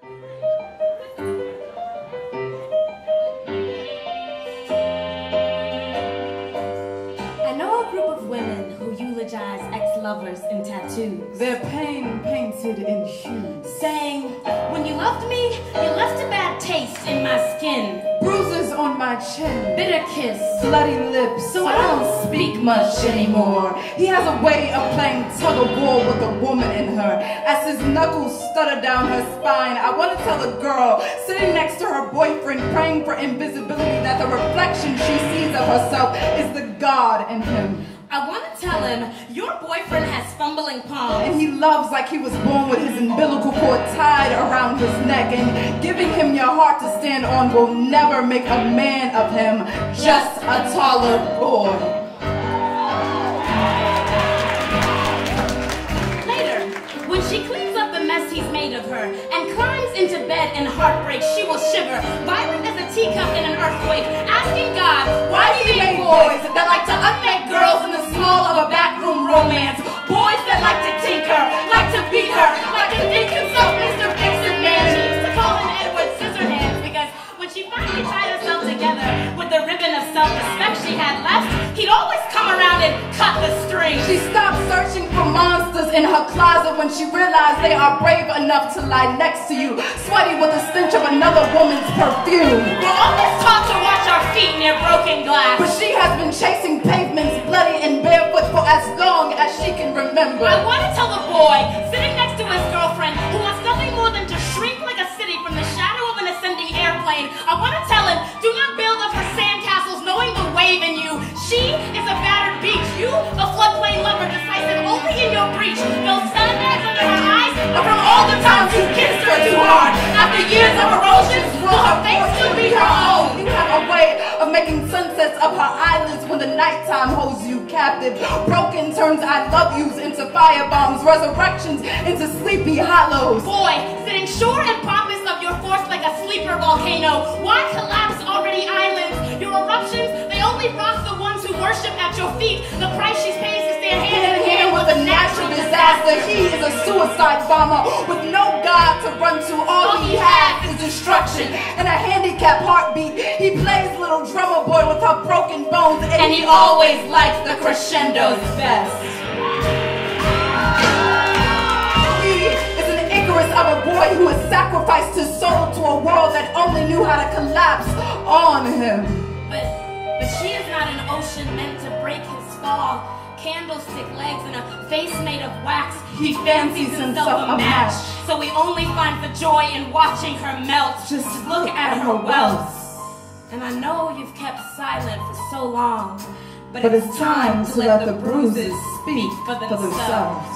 I know a group of women who eulogize ex-lovers in tattoos. Their pain painted in hues. Saying, when you loved me, you left a bad taste in my skin. Bruises on my chin. Bitter kiss. Bloody lips. So I don't speak much anymore. He has a way of playing tug-of-war with a woman in her. As his knuckles stutter down her spine, I want to tell a girl sitting next to her boyfriend praying for invisibility that the reflection she sees of herself is the God in him. I want to tell him, your boyfriend has fumbling palms. And he loves like he was born with his umbilical cord tied around his neck. And giving him your heart to stand on will never make a man of him, just a taller boy. Later, when she cleans up the mess he's made of her and climbs into bed in heartbreak, she will shiver, violent as a teacup in an earthquake, asking God, why do you make boys that like to unmake girls in the small of a backroom romance? Boys that like to tinker, like to beat her, like to think himself Mr. Vixen Man. She used to call him Edward Scissorhands because when she finally tied herself together with the ribbon of self-respect she had left, he'd always come around and cut the string. She stopped searching for monsters in her closet when she realized they are brave enough to lie next to you, sweaty with the stench of another woman's perfume. We're always taught to watch our feet near broken glass, but she has been chasing pavements bloody and barefoot for as long as she can remember. I want to tell the boy sitting next to his girlfriend who wants nothing more than to shrink like a city from the shadow of an ascending airplane. I want to tell him, do not build up her sandcastles knowing the wave in you. She is a battered beach. You, a floodplain lover, decisive only in your breach. Build sandbags under her eyes, but from all the times you kissed her too hard. After years of erosion, will her face still be her own? You have a way of making sunsets of her eyelids when the nighttime holds you captive. Broken turns I love yous into firebombs, resurrections into sleepy hollows. Boy, sitting sure and pompous of your force like a sleeper volcano, why collapse already islands? Your eruptions, they only rock the ones who worship at your feet. The price she pays to stand hand in hand with a natural disaster. He is a suicide bomber with no God to run to. All he has is destruction and a handicapped heartbeat. He plays little drummer boy with her broken bones, and he always likes the crescendos best. He is an Icarus of a boy who has sacrificed his soul to a world that only knew how to collapse on him. But she is not an ocean meant to break his fall. Candlestick legs and a face made of wax. He fancies himself a match. So we only find the joy in watching her melt. Just look at her wealth. And I know you've kept silent for so long, but it's time to let the bruises speak for themselves.